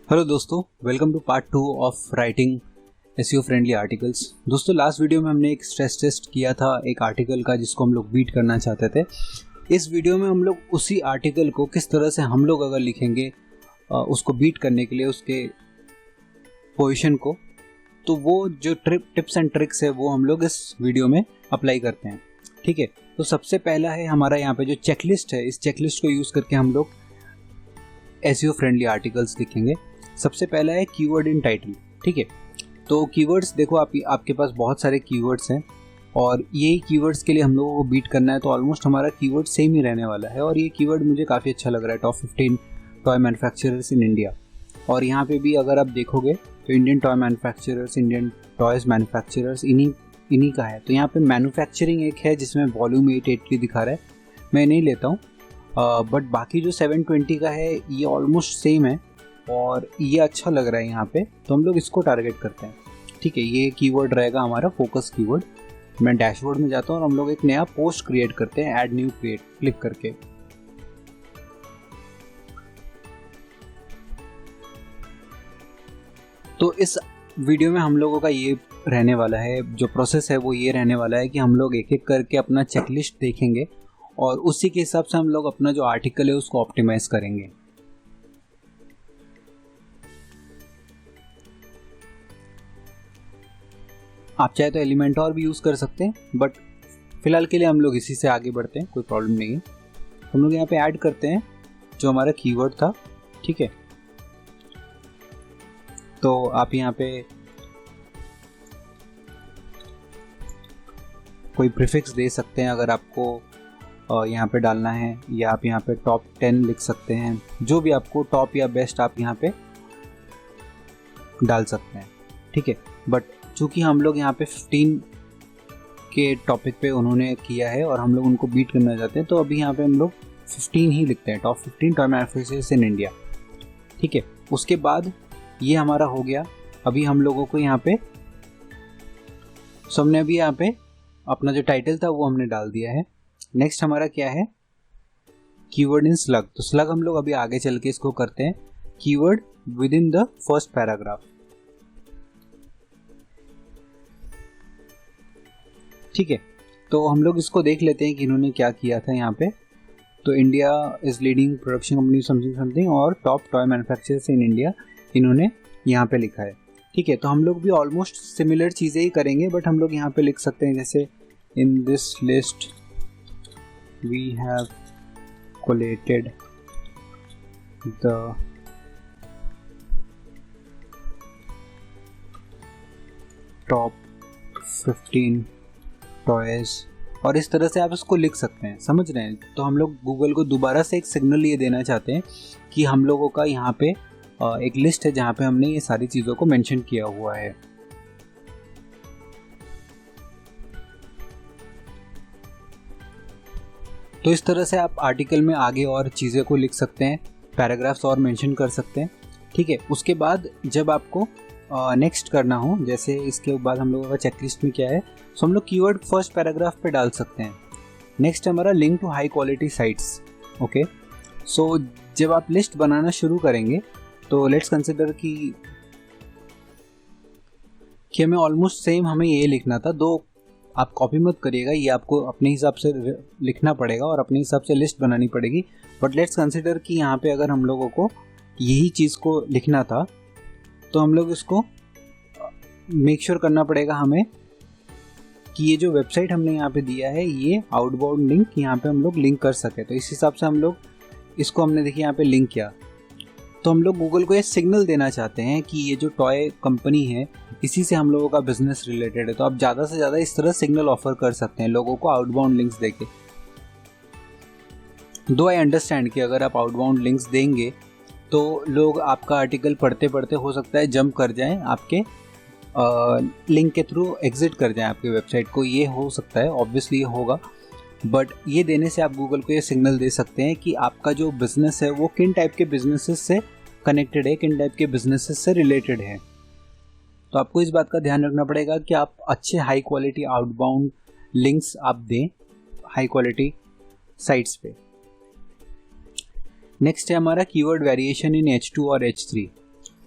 Hello दोस्तों, welcome to part 2 of writing SEO friendly articles. दोस्तों, last video में हमने एक स्ट्रेस टेस्ट किया था एक आर्टिकल का जिसको हम लोग बीट करना चाहते थे। इस वीडियो में हम लोग उसी आर्टिकल को किस तरह से हम लोग अगर लिखेंगे उसको बीट करने के लिए उसके पोजीशन को, तो वो जो टिप्स एंड ट्रिक्स है वो हम लोग इस वीडियो में अप्लाई करते हैं। ठीक है, तो सबसे पहला है हमारा यहाँ पे जो चेकलिस्ट है, इस चेकलिस्ट को यूज़ करके हम लोग एसईओ फ्रेंडली आर्टिकल्स लिखेंगे। सबसे पहला है कीवर्ड इन टाइटल। ठीक है, तो कीवर्ड्स देखो आपके पास बहुत सारे कीवर्ड्स हैं और यही कीवर्ड्स के लिए हम लोगों को बीट करना है, तो ऑलमोस्ट हमारा कीवर्ड सेम ही रहने वाला है। और ये कीवर्ड मुझे काफ़ी अच्छा लग रहा है, top 15 toy manufacturers in India. और यहाँ पे भी अगर आप देखोगे तो Indian toy manufacturers, Indian toys manufacturers इन्हीं का है। तो यहाँ पे मैन्युफैक्चरिंग एक है जिसमें वॉल्यूम 880 दिखा रहा है, मैं नहीं लेता हूँ, बट बाकी जो 720 का है ये ऑलमोस्ट सेम है और ये अच्छा लग रहा है यहाँ पे, तो हम लोग इसको टारगेट करते हैं। ठीक है, ये कीवर्ड रहेगा हमारा फोकस कीवर्ड। मैं डैशबोर्ड में जाता हूँ और हम लोग एक नया पोस्ट क्रिएट करते हैं, ऐड न्यू क्रिएट क्लिक करके। तो इस वीडियो में हम लोगों का ये रहने वाला है, जो प्रोसेस है वो ये रहने वाला है कि हम लोग एक एक करके अपना चेकलिस्ट देखेंगे और उसी के हिसाब से हम लोग अपना जो आर्टिकल है उसको ऑप्टिमाइज करेंगे। आप चाहे तो एलिमेंटोर भी यूज़ कर सकते हैं, बट फिलहाल के लिए हम लोग इसी से आगे बढ़ते हैं, कोई प्रॉब्लम नहीं है। हम लोग यहाँ पे ऐड करते हैं जो हमारा कीवर्ड था। ठीक है, तो आप यहाँ पे कोई प्रीफिक्स दे सकते हैं अगर आपको यहाँ पे डालना है, या आप यहाँ पे टॉप 10 लिख सकते हैं, जो भी आपको टॉप या बेस्ट आप यहाँ पे डाल सकते हैं। ठीक है, बट चूँकि हम लोग यहाँ पे 15 के टॉपिक पे उन्होंने किया है और हम लोग उनको बीट करना चाहते हैं, तो अभी यहाँ पे हम लोग 15 ही लिखते हैं, top 15 toy manufacturers in India. ठीक है, उसके बाद ये हमारा हो गया। अभी हम लोगों को यहाँ पे हमने अभी यहाँ पे अपना जो टाइटल था वो हमने डाल दिया है। नेक्स्ट हमारा क्या है, कीवर्ड इन स्लग। तो स्लग हम लोग अभी आगे चल के इसको करते हैं, keyword with in the first paragraph. ठीक है, तो हम लोग इसको देख लेते हैं कि इन्होंने क्या किया था यहाँ पे। तो India is leading production company something और top toy manufacturers in India इन्होंने यहाँ पे लिखा है। ठीक है, तो हम लोग भी ऑलमोस्ट सिमिलर चीज़ें ही करेंगे, बट हम लोग यहाँ पे लिख सकते हैं जैसे in this list we have collated the top 15 toys, और इस तरह से आप इसको लिख सकते हैं, समझ रहे हैं। तो हम लोग गूगल को दोबारा से एक सिग्नल ये देना चाहते हैं कि हम लोगों का यहाँ पे एक लिस्ट है जहाँ पे हमने ये सारी चीज़ों को मेंशन किया हुआ है। तो इस तरह से आप आर्टिकल में आगे और चीज़ें को लिख सकते हैं, पैराग्राफ्स और मेंशन कर सकते हैं। ठीक है, उसके बाद जब आपको नेक्स्ट करना हो, जैसे इसके बाद हम लोगों का चेकलिस्ट में क्या है, तो हम लोग कीवर्ड फर्स्ट पैराग्राफ पे डाल सकते हैं। नेक्स्ट हमारा link to high quality sites. Okay, so जब आप लिस्ट बनाना शुरू करेंगे तो लेट्स कंसिडर कि हमें ऑलमोस्ट सेम हमें ये लिखना था। दो आप कॉपी मत करिएगा, ये आपको अपने हिसाब से लिखना पड़ेगा और अपने हिसाब से लिस्ट बनानी पड़ेगी। बट लेट्स कंसिडर कि यहाँ पे अगर हम लोगों को यही चीज़ को लिखना था, तो हम लोग इसको मेक श्योर करना पड़ेगा हमें कि ये जो वेबसाइट हमने यहाँ पे दिया है ये आउटबाउंड लिंक यहाँ पे हम लोग लिंक कर सके। तो इस हिसाब से हम लोग इसको हमने देखिए यहाँ पे लिंक किया। तो हम लोग गूगल को ये सिग्नल देना चाहते हैं कि ये जो टॉय कंपनी है इसी से हम लोगों का बिजनेस रिलेटेड है। तो आप ज़्यादा से ज़्यादा इस तरह सिग्नल ऑफर कर सकते हैं लोगों को आउटबाउंड लिंक्स देके। दो आई अंडरस्टैंड कि अगर आप आउटबाउंड लिंक्स देंगे तो लोग आपका आर्टिकल पढ़ते पढ़ते हो सकता है जंप कर जाएं, आपके लिंक के थ्रू एग्जिट कर जाएं आपके वेबसाइट को। ये हो सकता है, ऑब्वियसली ये होगा, बट ये देने से आप गूगल को ये सिग्नल दे सकते हैं कि आपका जो बिज़नेस है वो किन टाइप के बिजनेसेस से कनेक्टेड है, किन टाइप के बिजनेसेस से रिलेटेड है। तो आपको इस बात का ध्यान रखना पड़ेगा कि आप अच्छे हाई क्वालिटी आउटबाउंड लिंक्स आप दें हाई क्वालिटी साइट्स पे। नेक्स्ट है हमारा कीवर्ड वेरिएशन इन H2 और H3।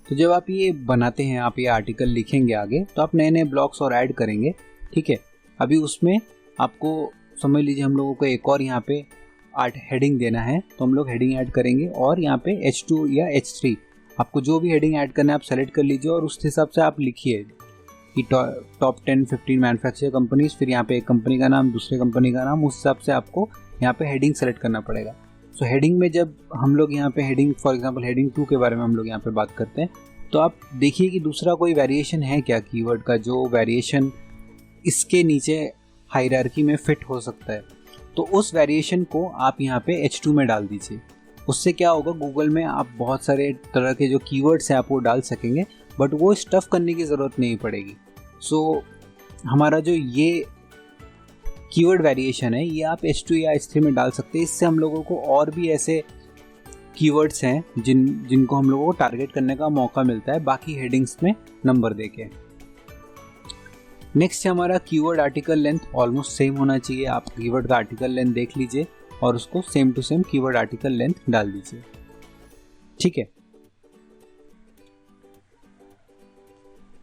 तो जब आप ये बनाते हैं, आप ये आर्टिकल लिखेंगे आगे, तो आप नए नए ब्लॉक्स और ऐड करेंगे, ठीक है। अभी उसमें आपको समझ लीजिए हम लोगों को एक और यहाँ पे हेडिंग देना है, तो हम लोग हेडिंग ऐड करेंगे और यहाँ पे H2 या H3 आपको जो भी हेडिंग ऐड करना है आप सेलेक्ट कर लीजिए और उस हिसाब से आप लिखिए कि टॉप 10-15 मैन्युफैक्चरिंग कंपनीज, फिर यहाँ पे एक कंपनी का नाम, दूसरे कंपनी का नाम, उस हिसाब से आपको यहाँ पे हेडिंग सेलेक्ट करना पड़ेगा। सो हेडिंग में जब हम लोग यहाँ पे हेडिंग, फॉर एग्जांपल हेडिंग 2 के बारे में हम लोग यहाँ पे बात करते हैं, तो आप देखिए कि दूसरा कोई वेरिएशन है क्या कीवर्ड का, जो वेरिएशन इसके नीचे हायरार्की में फिट हो सकता है, तो उस वेरिएशन को आप यहाँ पे H2 में डाल दीजिए। उससे क्या होगा, गूगल में आप बहुत सारे तरह के जो कीवर्ड्स हैं आप वो डाल सकेंगे, बट वो स्टफ़ करने की ज़रूरत नहीं पड़ेगी। सो हमारा जो ये कीवर्ड वेरिएशन है ये आप H2 या H3 में डाल सकते हैं। इससे हम लोगों को और भी ऐसे कीवर्ड्स हैं जिनको हम लोगों को टारगेट करने का मौका मिलता है बाकी हेडिंग्स में नंबर देके। नेक्स्ट है हमारा keyword article length, almost same होना चाहिए। आप कीवर्ड का आर्टिकल लेंथ देख लीजिए और उसको same to same keyword article length डाल दीजिए, ठीक है।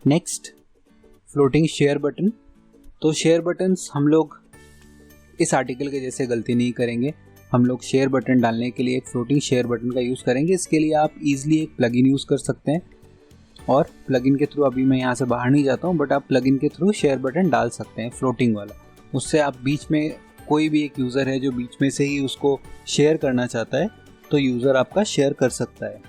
Next floating share button. तो शेयर बटन्स हम लोग इस आर्टिकल के जैसे गलती नहीं करेंगे। हम लोग शेयर बटन डालने के लिए एक फ्लोटिंग शेयर बटन का यूज़ करेंगे। इसके लिए आप इजीली एक प्लगइन यूज़ कर सकते हैं और प्लगइन के थ्रू, अभी मैं यहाँ से बाहर नहीं जाता हूँ, बट आप प्लगइन के थ्रू शेयर बटन डाल सकते हैं फ्लोटिंग वाला। उससे आप बीच में, कोई भी एक यूज़र है जो बीच में से ही उसको शेयर करना चाहता है, तो यूज़र आपका शेयर कर सकता है।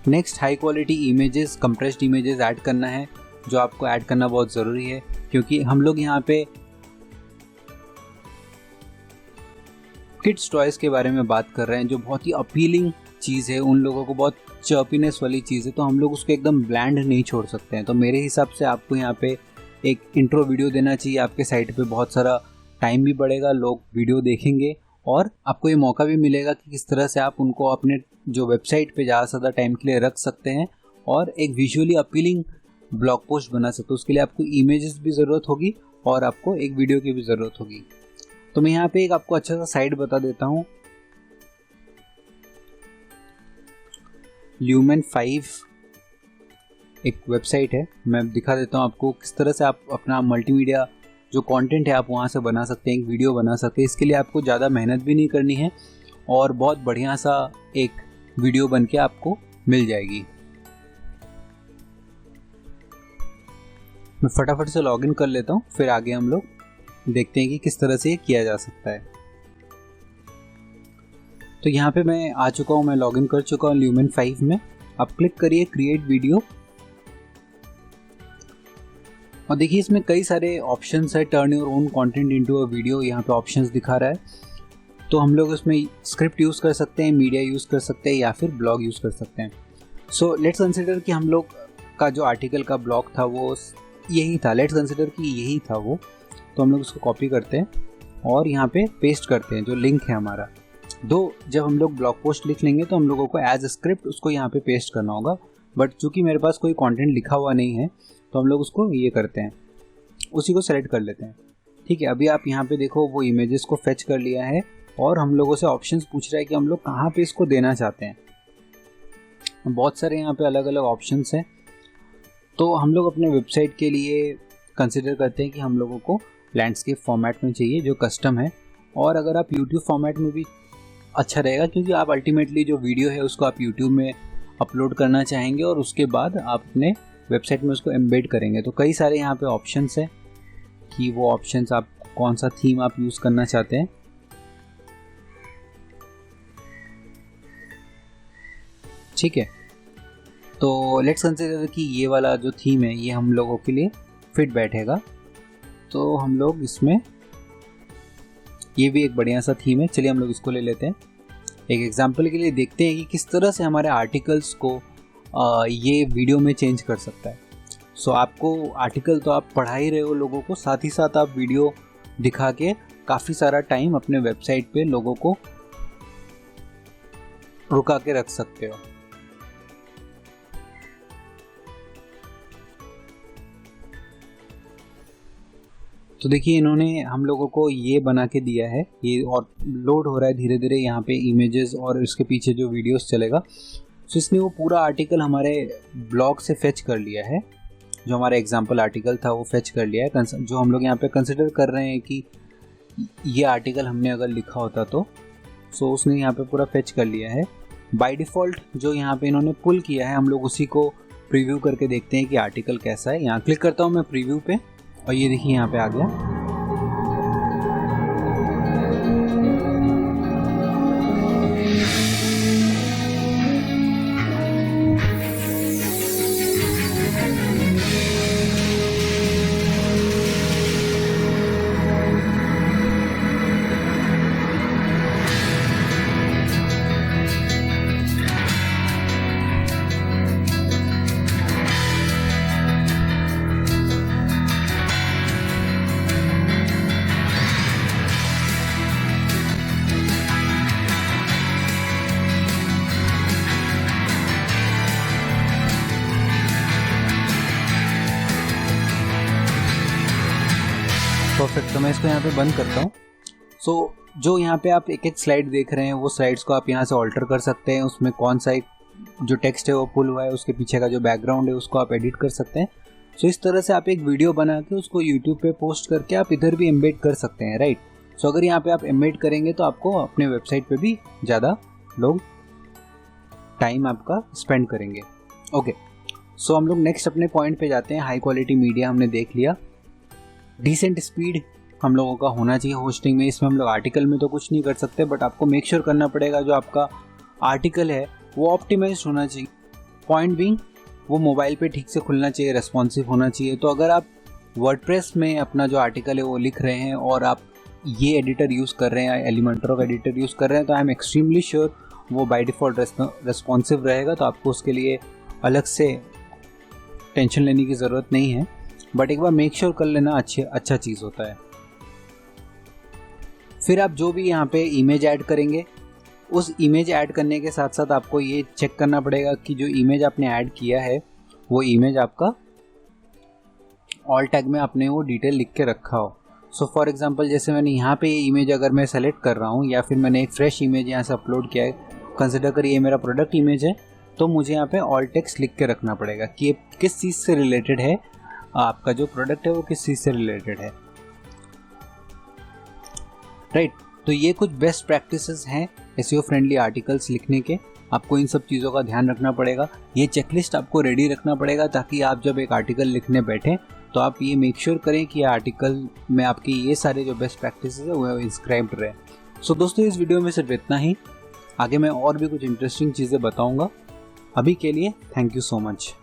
Next high quality images, compressed images add करना है, जो आपको ऐड करना बहुत ज़रूरी है, क्योंकि हम लोग यहाँ पे किड्स टॉयज़ के बारे में बात कर रहे हैं, जो बहुत ही अपीलिंग चीज़ है, उन लोगों को बहुत चर्पीनेस वाली चीज़ है, तो हम लोग उसको एकदम ब्लैंड नहीं छोड़ सकते हैं। तो मेरे हिसाब से आपको यहाँ पे एक इंट्रो वीडियो देना चाहिए। आपके साइट पे बहुत सारा टाइम भी बढ़ेगा, लोग वीडियो देखेंगे और आपको ये मौका भी मिलेगा कि किस तरह से आप उनको अपने जो वेबसाइट पे ज़्यादा से ज़्यादा टाइम के लिए रख सकते हैं और एक विजुअली अपीलिंग ब्लॉग पोस्ट बना सकते हो। उसके लिए आपको इमेजेस भी ज़रूरत होगी और आपको एक वीडियो की भी ज़रूरत होगी। तो मैं यहाँ पे एक आपको अच्छा सा साइट बता देता हूँ। ल्यूमेन 5 एक वेबसाइट है, मैं दिखा देता हूँ आपको किस तरह से आप अपना मल्टीमीडिया जो कंटेंट है आप वहाँ से बना सकते हैं, एक वीडियो बना सकते हैं। इसके लिए आपको ज़्यादा मेहनत भी नहीं करनी है और बहुत बढ़िया सा एक वीडियो बन के आपको मिल जाएगी। मैं फटाफट से लॉगिन कर लेता हूँ, फिर आगे हम लोग देखते हैं कि किस तरह से ये किया जा सकता है। तो यहाँ पे मैं आ चुका हूँ, मैं लॉगिन कर चुका हूँ ल्यूमेन 5 में। आप क्लिक करिए क्रिएट वीडियो और देखिए इसमें कई सारे ऑप्शंस है। Turn your own content into a video, यहाँ पे ऑप्शंस दिखा रहा है। तो हम लोग इसमें स्क्रिप्ट यूज़ कर सकते हैं, मीडिया यूज़ कर सकते हैं या फिर ब्लॉग यूज़ कर सकते हैं। सो लेट्स कंसिडर कि हम लोग का जो आर्टिकल का ब्लॉग था वो यही था, लेट्स कंसिडर कि यही था वो। तो हम लोग उसको कॉपी करते हैं और यहाँ पे पेस्ट करते हैं जो लिंक है हमारा। जब हम लोग ब्लॉग पोस्ट लिख लेंगे तो हम लोगों को एज स्क्रिप्ट उसको यहाँ पे पेस्ट करना होगा, बट चूंकि मेरे पास कोई कंटेंट लिखा हुआ नहीं है तो हम लोग उसको ये करते हैं, उसी को सेलेक्ट कर लेते हैं, ठीक है। अभी आप यहाँ पे देखो वो इमेजेस को फेच कर लिया है और हम लोगों से ऑप्शंस पूछ रहा है कि हम लोग कहाँ पे इसको देना चाहते हैं। बहुत सारे यहाँ पे अलग अलग ऑप्शंस हैं। तो हम लोग अपने वेबसाइट के लिए कंसिडर करते हैं कि हम लोगों को लैंडस्केप फॉर्मेट में चाहिए जो कस्टम है, और अगर आप यूट्यूब फॉर्मेट में भी अच्छा रहेगा, क्योंकि आप अल्टीमेटली जो वीडियो है उसको आप यूट्यूब में अपलोड करना चाहेंगे और उसके बाद आप अपने वेबसाइट में उसको एम्बेड करेंगे। तो कई सारे यहाँ पे ऑप्शंस हैं कि वो ऑप्शंस आप कौन सा थीम आप यूज़ करना चाहते हैं। ठीक है, तो लेट्स कंसिडर कि ये वाला जो थीम है ये हम लोगों के लिए फिट बैठेगा, तो हम लोग इसमें, ये भी एक बढ़िया सा थीम है, चलिए हम लोग इसको ले लेते हैं। एक एग्जांपल के लिए देखते हैं कि किस तरह से हमारे आर्टिकल्स को ये वीडियो में चेंज कर सकता है। सो आपको आर्टिकल तो आप पढ़ा ही रहे हो लोगों को, साथ ही साथ आप वीडियो दिखा के काफ़ी सारा टाइम अपने वेबसाइट पे लोगों को रुका के रख सकते हो। तो देखिए इन्होंने हम लोगों को ये बना के दिया है ये, और लोड हो रहा है धीरे धीरे यहाँ पे इमेजेस और इसके पीछे जो वीडियोस चलेगा। तो इसने वो पूरा आर्टिकल हमारे ब्लॉग से फेच कर लिया है, जो हमारा एग्जाम्पल आर्टिकल था वो फेच कर लिया है, जो हम लोग यहाँ पे कंसिडर कर रहे हैं कि ये आर्टिकल हमने अगर लिखा होता तो। सो उसने यहाँ पे पूरा फेच कर लिया है। बाय डिफ़ॉल्ट जो यहाँ पे इन्होंने पुल किया है हम लोग उसी को प्रीव्यू करके देखते हैं कि आर्टिकल कैसा है। यहाँ क्लिक करता हूँ मैं प्रीव्यू पे, और ये देखिए यहाँ पे आ गया। परफेक्ट, तो मैं इसको यहाँ पे बंद करता हूँ। सो जो यहाँ पे आप एक एक स्लाइड देख रहे हैं वो स्लाइड्स को आप यहाँ से ऑल्टर कर सकते हैं। उसमें कौन सा एक जो टेक्स्ट है वो पुल हुआ है, उसके पीछे का जो बैकग्राउंड है उसको आप एडिट कर सकते हैं। सो इस तरह से आप एक वीडियो बना के उसको यूट्यूब पे पोस्ट करके आप इधर भी एम्बेड कर सकते हैं, राइट। सो अगर यहाँ पे आप एम्बेड करेंगे तो आपको अपने वेबसाइट पे भी ज़्यादा लोग टाइम आपका स्पेंड करेंगे। ओके, सो हम लोग नेक्स्ट अपने पॉइंट पे जाते हैं। हाई क्वालिटी मीडिया हमने देख लिया। डिसेंट स्पीड हम लोगों का होना चाहिए होस्टिंग में। इसमें हम लोग आर्टिकल में तो कुछ नहीं कर सकते, बट आपको मेक श्योर करना पड़ेगा जो आपका आर्टिकल है वो ऑप्टिमाइज्ड होना चाहिए। पॉइंट बीइंग वो मोबाइल पे ठीक से खुलना चाहिए, रेस्पॉन्सिव होना चाहिए। तो अगर आप वर्डप्रेस में अपना जो आर्टिकल है वो लिख रहे हैं और आप ये एडिटर यूज़ कर रहे हैं, एलिमेंटर का एडिटर यूज़ कर रहे हैं, तो आई एम एक्सट्रीमली श्योर वो बाय डिफ़ॉल्ट रेस्पॉन्सिव रहेगा। तो आपको उसके लिए अलग से टेंशन लेने की ज़रूरत नहीं है, बट एक बार मेक श्योर कर लेना अच्छा चीज़ होता है। फिर आप जो भी यहाँ पे इमेज ऐड करेंगे, उस इमेज ऐड करने के साथ साथ आपको ये चेक करना पड़ेगा कि जो इमेज आपने ऐड किया है वो इमेज आपका ऑल टैग में आपने वो डिटेल लिख के रखा हो। सो फॉर एग्जांपल जैसे मैंने यहाँ पे ये इमेज अगर मैं सेलेक्ट कर रहा हूँ, या फिर मैंने एक फ्रेश इमेज यहाँ से अपलोड किया है, कंसिडर करिए ये मेरा प्रोडक्ट इमेज है, तो मुझे यहाँ पे ऑल टेक्स्ट लिख के रखना पड़ेगा कि ये किस चीज़ से रिलेटेड है, आपका जो प्रोडक्ट है वो किस चीज़ से रिलेटेड है, राइट। तो ये कुछ बेस्ट प्रैक्टिसेस हैं एसईओ फ्रेंडली आर्टिकल्स लिखने के। आपको इन सब चीज़ों का ध्यान रखना पड़ेगा। ये चेकलिस्ट आपको रेडी रखना पड़ेगा ताकि आप जब एक आर्टिकल लिखने बैठें तो आप ये मेक श्योर करें कि आर्टिकल में आपकी ये सारे जो बेस्ट प्रैक्टिसेस है वो इंस्क्राइब्ड रहे। सो दोस्तों इस वीडियो में सिर्फ इतना ही। आगे मैं और भी कुछ इंटरेस्टिंग चीज़ें बताऊँगा। अभी के लिए थैंक यू सो मच।